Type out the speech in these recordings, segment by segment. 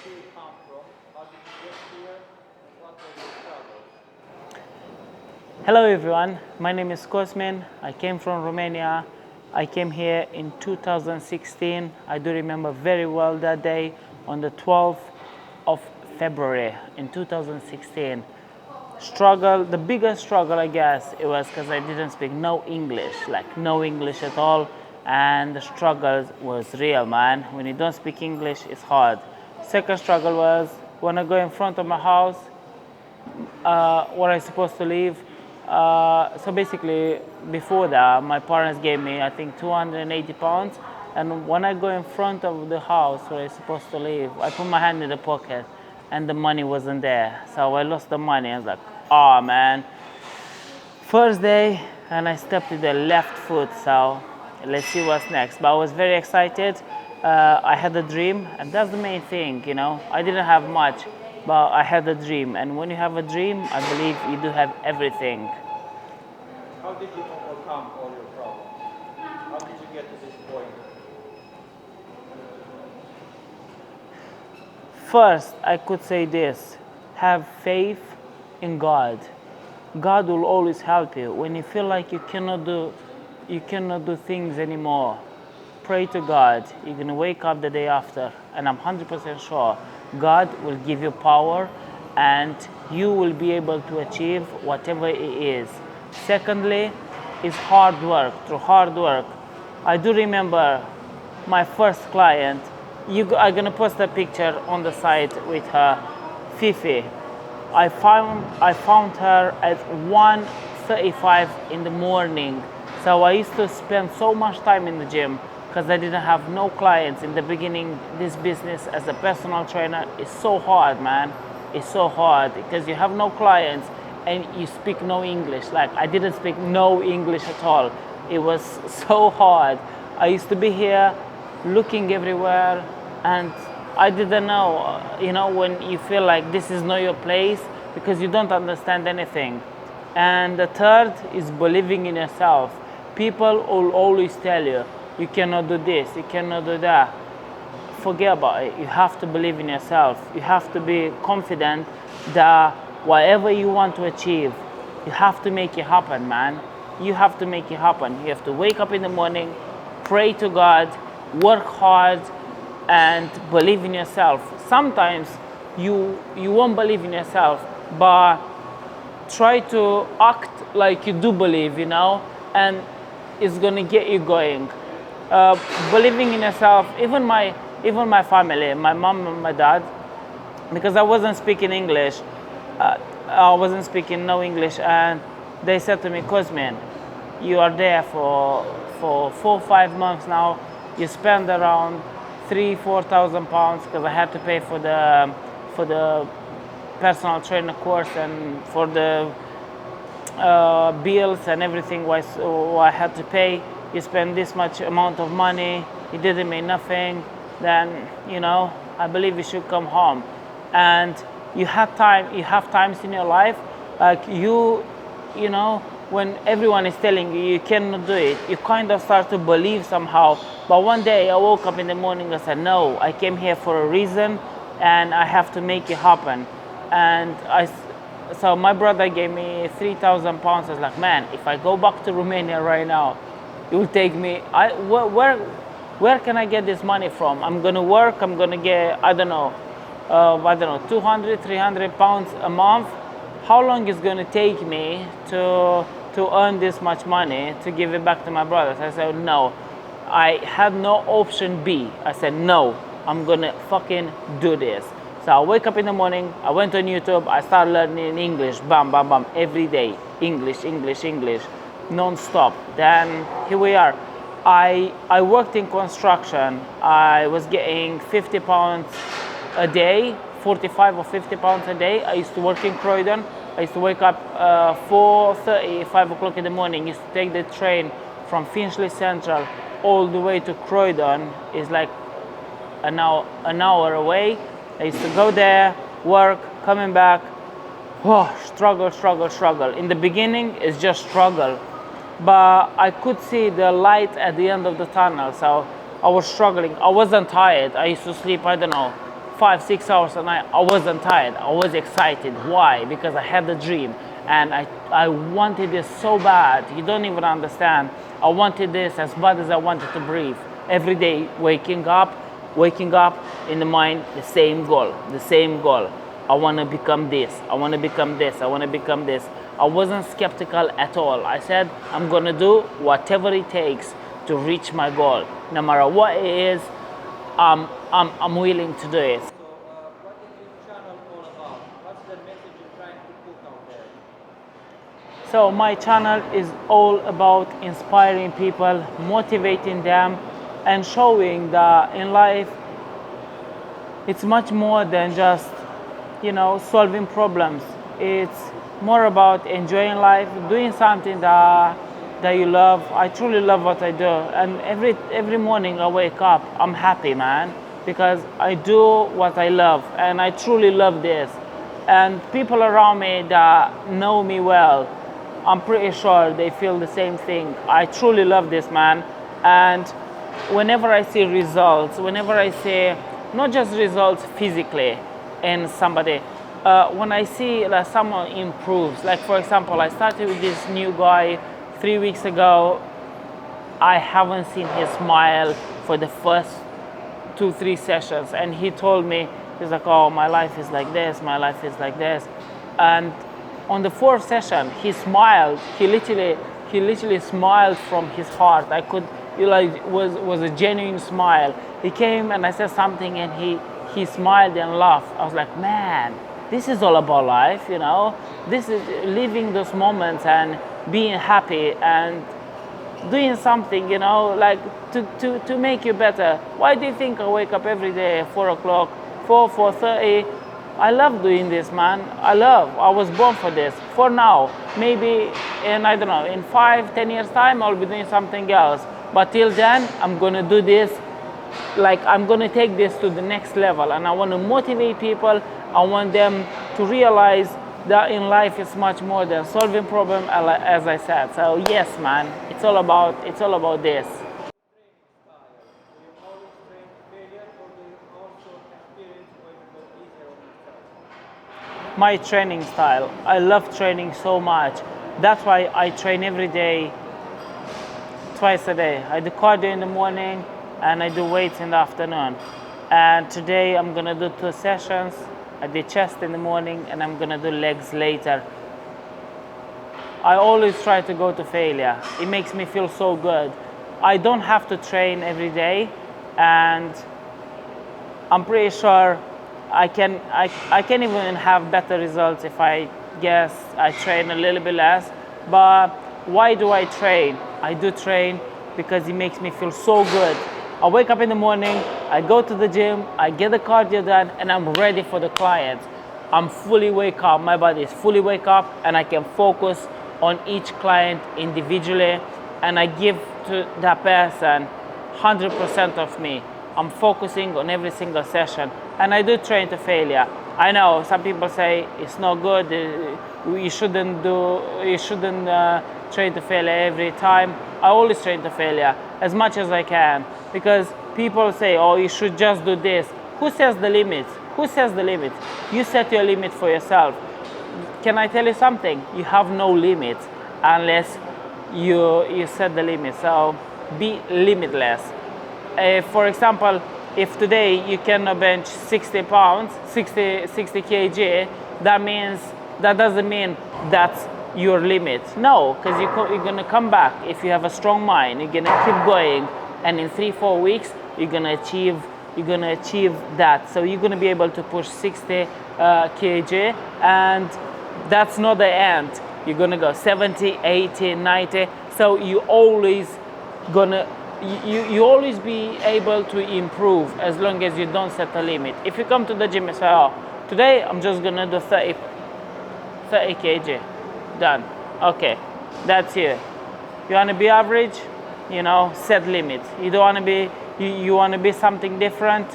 do you come from? How did you get here? And what were your struggles? Hello everyone, my name is Cosmin. I came from Romania. I came here in 2016. I do remember very well that day on the 12th of February in 2016. The biggest struggle I guess, it was because I didn't speak no English, like no English at all. And the struggle was real, man. When you don't speak English, it's hard. Second struggle was when I go in front of my house, where I supposed to live. So basically, before that, my parents gave me, I think, 280 pounds. And when I go in front of the house where I supposed to live, I put my hand in the pocket and the money wasn't there. So I lost the money. I was like, oh man. First day, and I stepped to the left foot. So let's see what's next. But I was very excited. I had a dream, and that's the main thing, you know. I didn't have much, but I had a dream. And when you have a dream, I believe you do have everything. How did you overcome all your problems? How did you get to this point? First, I could say this: have faith in God. God will always help you. When you feel like you cannot do things anymore, pray to God. You're gonna wake up the day after, and I'm 100% sure God will give you power, and you will be able to achieve whatever it is. Secondly, is hard work. Through hard work, I do remember my first client. I'm gonna post a picture on the site with her, Fifi. I found her at 1:35 in the morning. So I used to spend so much time in the gym because I didn't have no clients in the beginning. This business as a personal trainer is so hard, man. It's so hard because you have no clients and you speak no English. Like I didn't speak no English at all. It was so hard. I used to be here looking everywhere, and I didn't know, when you feel like this is not your place because you don't understand anything. And the third is believing in yourself. People will always tell you, you cannot do this, you cannot do that. Forget about it. You have to believe in yourself. You have to be confident that whatever you want to achieve, you have to make it happen, man. You have to make it happen. You have to wake up in the morning, pray to God, work hard, and believe in yourself. Sometimes you won't believe in yourself, but try to act like you do believe, and it's gonna get you going. Believing in yourself. Even my family, my mom and my dad, because I wasn't speaking English, I wasn't speaking no English, and they said to me, Cosmin, you are there for 4 or 5 months now. You spend around 3,000-4,000 pounds because I had to pay for the personal trainer course and for the bills and everything I had to pay. You spend this much amount of money, it didn't mean nothing. Then I believe you should come home. And you have times in your life, like when everyone is telling you you cannot do it, you kind of start to believe somehow. But one day I woke up in the morning and said, no, I came here for a reason and I have to make it happen. And so my brother gave me 3,000 pounds. I was like, man, if I go back to Romania right now, it will take me, where can I get this money from? I'm gonna work, I'm gonna get, I don't know, 200, 300 pounds a month. How long is gonna take me to earn this much money to give it back to my brothers? I said, no. I had no option B. I said, no, I'm gonna fucking do this. So I wake up in the morning, I went on YouTube, I started learning English, bam, bam, bam, every day. English, English, English, non-stop. Then here we are. I worked in construction. I was getting 50 pounds a day, 45 or 50 pounds a day. I used to work in Croydon. I used to wake up 4:30, 5 o'clock in the morning. Used to take the train from Finchley Central all the way to Croydon. It's like an hour away. I used to go there, work, coming back. Oh, struggle. In the beginning, it's just struggle. But I could see the light at the end of the tunnel. So I was struggling. I wasn't tired. I used to sleep, I don't know, 5, 6 hours a night. I wasn't tired. I was excited. Why? Because I had a dream and I wanted this so bad. You don't even understand. I wanted this as bad as I wanted to breathe. Every day, waking up in the mind, the same goal, the same goal. I want to become this. I want to become this. I want to become this. I wasn't skeptical at all. I said, I'm going to do whatever it takes to reach my goal. No matter what it is, I'm willing to do it. So, what is your channel all about? What's the message you're trying to put out there? So my channel is all about inspiring people, motivating them, and showing that in life it's much more than just, solving problems. It's more about enjoying life, doing something that you love. I truly love what I do, and every morning I wake up, I'm happy, man, because I do what I love, and I truly love this. And people around me that know me well, I'm pretty sure they feel the same thing. I truly love this, man. And whenever I see results, whenever I see not just results physically in somebody, when I see that someone improves, like for example, I started with this new guy 3 weeks ago. I haven't seen his smile for the first 2, 3 sessions, and he told me, he's like, oh, my life is like this, my life is like this. And on the 4th session, he smiled. He literally smiled from his heart. I could, was a genuine smile. He came and I said something, and he smiled and laughed. I was like, man, this is all about life, This is living those moments and being happy and doing something, like to make you better. Why do you think I wake up every day at 4 o'clock, 4:30? I love doing this, man. I was born for this. For now, maybe I don't know, in 5, 10 years time, I'll be doing something else. But till then, I'm gonna do this. Like, I'm gonna take this to the next level, and I want to motivate people. I want them to realize that in life is much more than solving problem, as I said. So yes, man, it's all about this. Do you always train failure, or do you also experience when you go easier on yourself? My training style, I love training so much. That's why I train every day, twice a day. I do cardio in the morning and I do weights in the afternoon. And today I'm gonna do 2 sessions. I did chest in the morning and I'm gonna do legs later. I always try to go to failure. It makes me feel so good. I don't have to train every day, and I'm pretty sure I can even have better results if I guess I train a little bit less. But why do I train? I do train because it makes me feel so good. I wake up in the morning, I go to the gym, I get the cardio done, and I'm ready for the client. I'm fully wake up, my body is fully wake up, and I can focus on each client individually, and I give to that person 100% of me. I'm focusing on every single session, and I do train to failure. I know some people say it's not good, you shouldn't train to failure every time. I always train to failure as much as I can, because people say, oh, you should just do this. Who sets the limits? Who sets the limits? You set your limit for yourself. Can I tell you something? You have no limits unless you set the limit. So be limitless. For example, if today you cannot bench 60 pounds, 60 kg, that doesn't mean that's your limit. No, because you're gonna come back. If you have a strong mind, you're gonna keep going, and in 3-4 weeks you're gonna achieve that. So you're gonna be able to push 60 kg, and that's not the end. You're gonna go 70, 80, 90. So you always be able to improve as long as you don't set a limit. If you come to the gym and say, oh, today I'm just gonna do 30 kg, done. Okay, that's you. You wanna be average, set limits. You don't wanna be, you wanna be something different,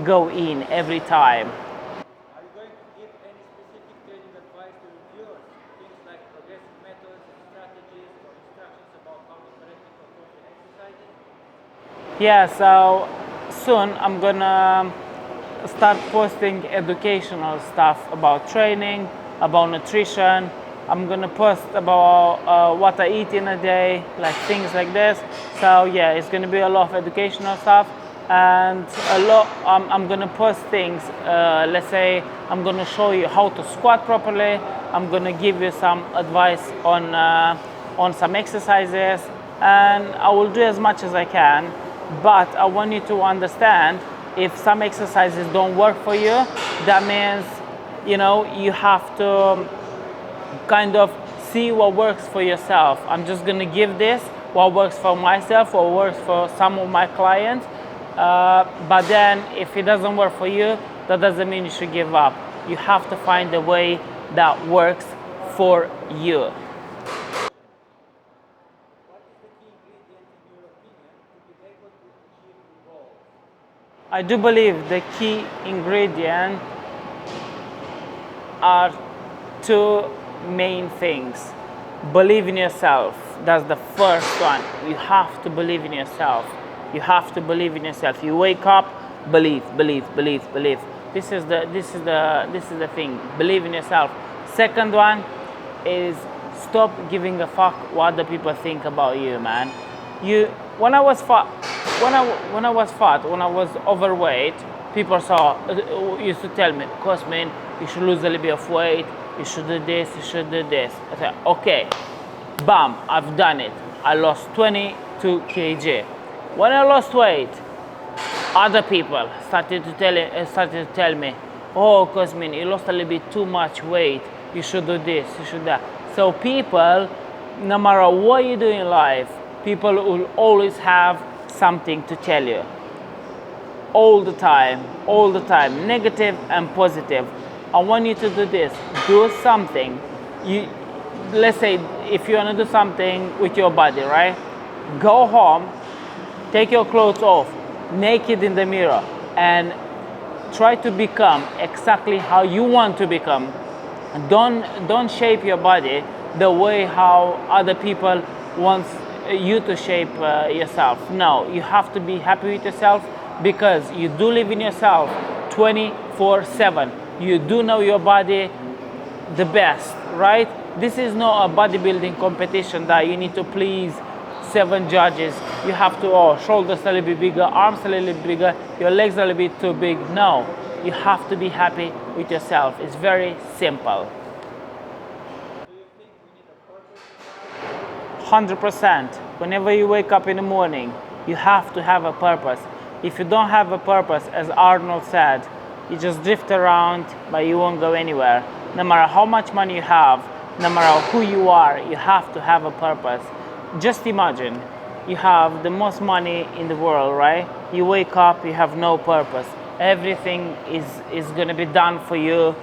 go in every time. Are you going to give any specific training advice to your viewers? Things like progressive methods, strategies, or instructions about how to correctly control the exercises? Yeah, so soon I'm gonna start posting educational stuff about training, about nutrition. I'm gonna post about what I eat in a day, like things like this. So yeah, it's gonna be a lot of educational stuff, and a lot. I'm gonna post things. Let's say I'm gonna show you how to squat properly. I'm gonna give you some advice on some exercises, and I will do as much as I can. But I want you to understand, if some exercises don't work for you, that means, you know, you have to kind of see what works for yourself. I'm just gonna give this, what works for myself, what works for some of my clients. But then if it doesn't work for you, that doesn't mean you should give up. You have to find a way that works for you. What is the key ingredient in your opinion to be able to achieve your goals? I do believe the key ingredient are two main things. Believe in yourself. That's the first one. You have to believe in yourself. You have to believe in yourself. You wake up, believe, believe, believe, believe. This is the thing. Believe in yourself. Second one is stop giving a fuck what the people think about you, man. You when I was fat, when I was overweight, people used to tell me, Cosmin, you should lose a little bit of weight, you should do this, you should do this. I said, okay, bam, I've done it. I lost 22 kg. When I lost weight, other people started to tell me, oh, Cosmin, you lost a little bit too much weight, you should do this, you should that. So people, no matter what you do in life, people will always have something to tell you. All the time, negative and positive. I want you to do this. Do something. Let's say if you want to do something with your body, right? Go home, take your clothes off, naked in the mirror, and try to become exactly how you want to become. Don't shape your body the way how other people want you to shape yourself. No, you have to be happy with yourself, because you do live in yourself 24/7. You do know your body the best, right? This is not a bodybuilding competition that you need to please 7 judges. You have to, shoulders a little bit bigger, arms a little bit bigger, your legs a little bit too big. No, you have to be happy with yourself. It's very simple. Do you think we need a purpose in life? 100%. Whenever you wake up in the morning, you have to have a purpose. If you don't have a purpose, as Arnold said, you just drift around, but you won't go anywhere. No matter how much money you have, no matter who you are, you have to have a purpose. Just imagine, you have the most money in the world, right? You wake up, you have no purpose. Everything is going to be done for you,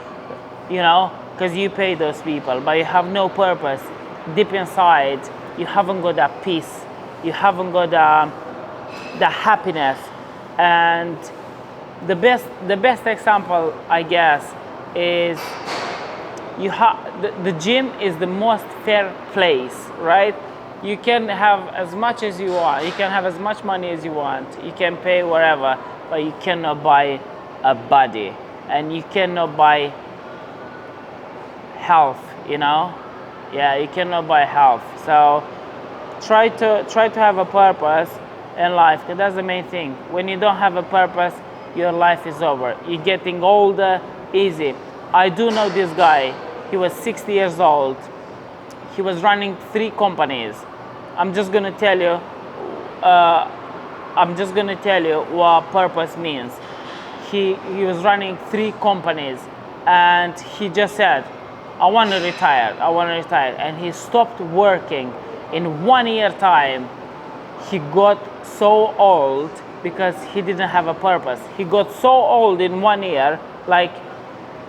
you know, because you pay those people, but you have no purpose. Deep inside, you haven't got that peace. You haven't got the happiness. And the best example, I guess, is the gym is the most fair place, right? You can have as much as you want. You can have as much money as you want. You can pay whatever, but you cannot buy a body, and you cannot buy health. You know, yeah, you cannot buy health. So try to have a purpose in life, because that's the main thing. When you don't have a purpose, your life is over. You're getting older easy. I do know this guy. He was 60 years old. He was running 3 companies. I'm just gonna tell you what purpose means. He was running 3 companies, and he just said, I want to retire, and he stopped working. In 1 year time, he got so old because he didn't have a purpose. He got so old in 1 year, like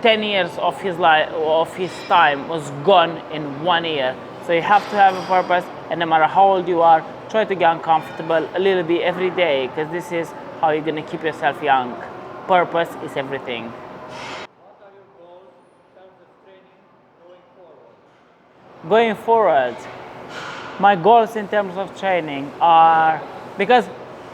10 years of his life, of his time was gone in 1 year. So you have to have a purpose, and no matter how old you are, try to get uncomfortable a little bit every day, because this is how you're gonna keep yourself young. Purpose is everything. What are your goals in terms of training going forward? Going forward, my goals in terms of training are, because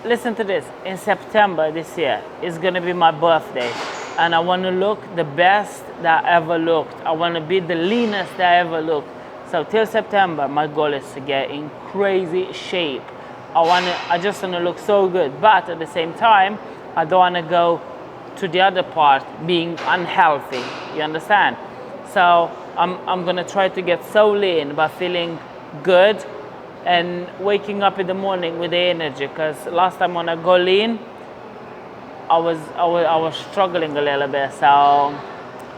listen to this. In September this year is gonna be my birthday, and I want to look the best that I ever looked. I want to be the leanest that I ever looked. So till September, my goal is to get in crazy shape. I just want to look so good, but at the same time, I don't want to go to the other part, being unhealthy. You understand? So I'm gonna try to get so lean, but feeling good and waking up in the morning with the energy. Because last time when I go lean, I was struggling a little bit. So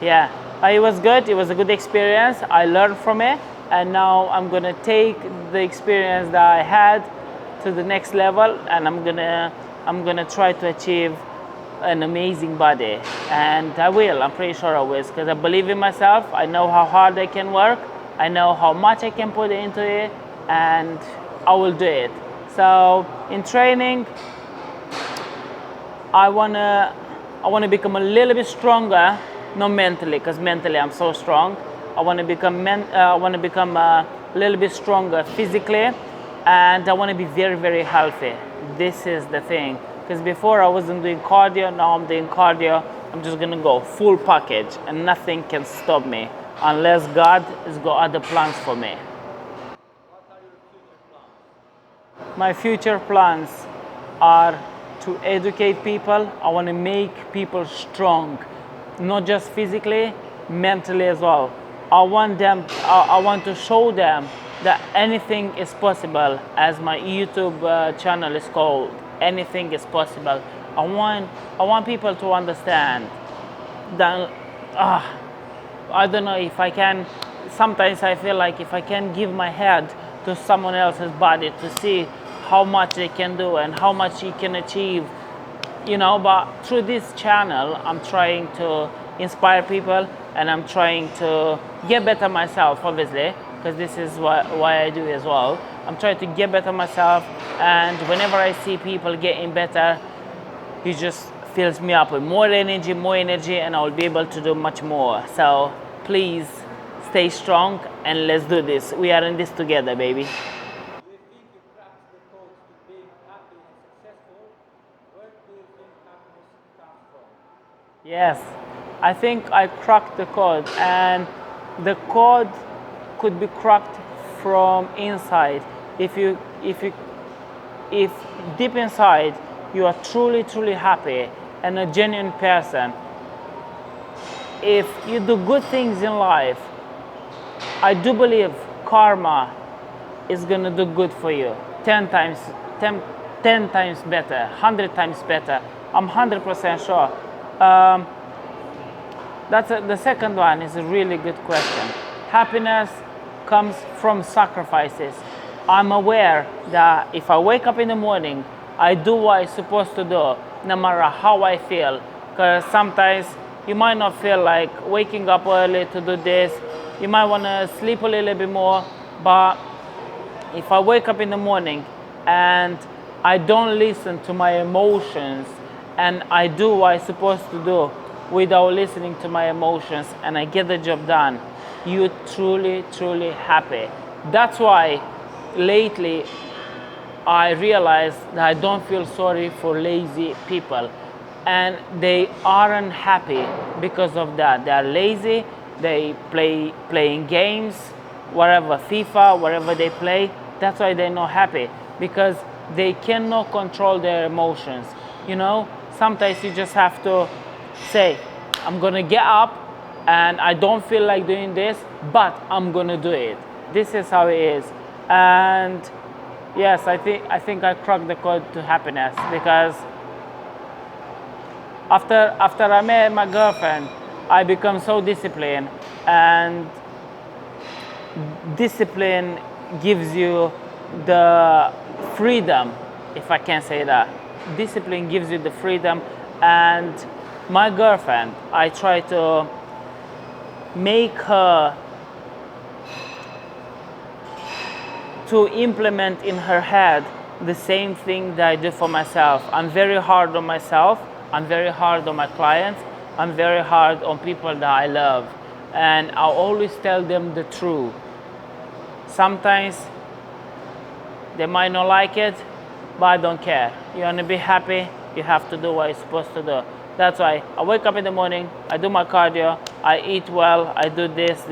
yeah, it was good. It was a good experience. I learned from it, and now I'm gonna take the experience that I had to the next level, and I'm gonna try to achieve an amazing body, and I will. I'm pretty sure I will, because I believe in myself. I know how hard I can work. I know how much I can put into it, and I will do it. So in training, I wanna become a little bit stronger, not mentally, because mentally I'm so strong. I wanna become a little bit stronger physically, and I wanna be very, very healthy. This is the thing. Because before I wasn't doing cardio, now I'm doing cardio. I'm just gonna go full package, and nothing can stop me unless God has got other plans for me. What are your future plans? My future plans are to educate people. I want to make people strong, not just physically, mentally as well. I want to show them that anything is possible, as my YouTube channel is called. Anything is possible. I want people to understand that. I don't know if I can. Sometimes I feel like if I can give my head to someone else's body to see how much they can do and how much you can achieve, but through this channel I'm trying to inspire people, and I'm trying to get better myself, obviously, because this is why I do as well. I'm trying to get better myself, and whenever I see people getting better, it just fills me up with more energy, and I'll be able to do much more. So please stay strong, and let's do this. We are in this together, baby. Do you think you cracked the code to being happy and successful? Where do you think happiness comes from? Yes, I think I cracked the code, and the code could be cracked from inside. If deep inside you are truly, truly happy and a genuine person, if you do good things in life, I do believe karma is gonna do good for you 10 times better, 100 times better. I'm 100% sure. The second one is a really good question. Happiness comes from sacrifices. I'm aware that if I wake up in the morning, I do what I'm supposed to do, no matter how I feel. Because sometimes you might not feel like waking up early to do this. You might want to sleep a little bit more. But if I wake up in the morning and I don't listen to my emotions, and I do what I'm supposed to do without listening to my emotions, and I get the job done, you're truly, truly happy. That's why lately I realized that I don't feel sorry for lazy people, and they aren't happy because of that. They are lazy. They playing games, whatever, FIFA, whatever they play. That's why they're not happy, because they cannot control their emotions. Sometimes you just have to say, I'm gonna get up, and I don't feel like doing this, but I'm gonna do it. This is how it is. And yes, I think I cracked the code to happiness, because after I met my girlfriend, I become so disciplined, and discipline gives you the freedom, if I can say that. Discipline gives you the freedom, and my girlfriend, I try to make her to implement in her head the same thing that I do for myself. I'm very hard on myself. I'm very hard on my clients. I'm very hard on people that I love. And I always tell them the truth. Sometimes they might not like it, but I don't care. You want to be happy, you have to do what you're supposed to do. That's why I wake up in the morning, I do my cardio, I eat well, I do this,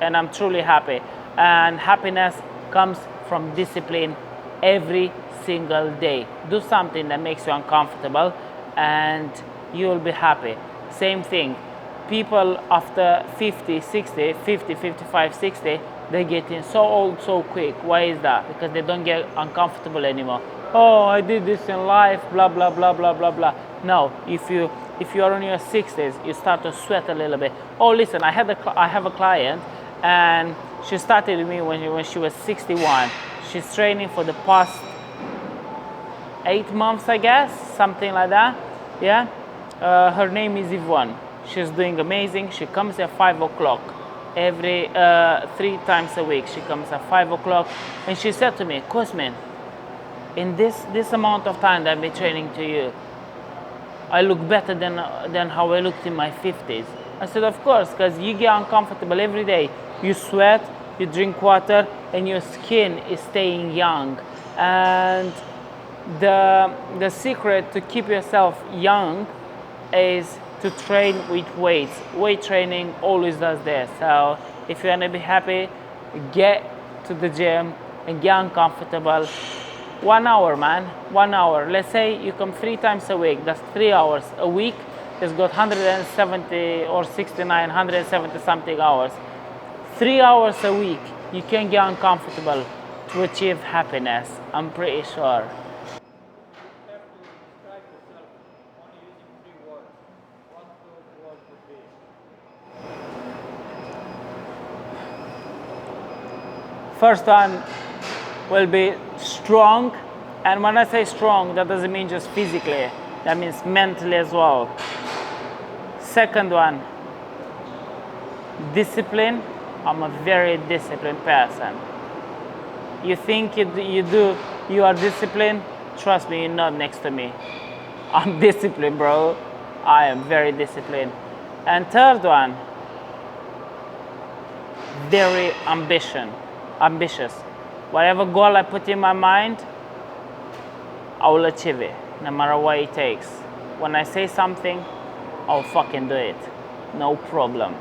and I'm truly happy. And happiness comes from discipline every single day. Do something that makes you uncomfortable and you'll be happy. Same thing. People after 50, 60, 50, 55, 60, they're getting so old so quick. Why is that? Because they don't get uncomfortable anymore. Oh, I did this in life, blah, blah, blah, blah, blah, blah. No, if you're in your 60s, you start to sweat a little bit. Oh, listen, I have a client, and she started with me when she was 61. She's training for the past 8 months, I guess, something like that. Yeah. Her name is Yvonne. She's doing amazing. She comes at 5 o'clock every 3 times a week. She comes at 5 o'clock, and she said to me, Cosmin, in this amount of time that I've been training to you, I look better than how I looked in my 50s. I said, of course, because you get uncomfortable every day. You sweat, you drink water, and your skin is staying young. And the secret to keep yourself young is to train with weights. Weight training always does this. So if you want to be happy, get to the gym and get uncomfortable. 1 hour, man, 1 hour. Let's say you come 3 times a week. That's 3 hours a week. It's got 170 or 69, 170 something hours. 3 hours a week, you can get uncomfortable to achieve happiness. I'm pretty sure. You have to describe yourself only using 3 words. What those words would be? First one will be strong, and when I say strong, that doesn't mean just physically, that means mentally as well. Second one, discipline. I'm a very disciplined person. You think you are disciplined? Trust me, you're not next to me. I'm disciplined, bro. I am very disciplined. And third one, very ambitious. Whatever goal I put in my mind, I will achieve it, no matter what it takes. When I say something, I'll fucking do it. No problem.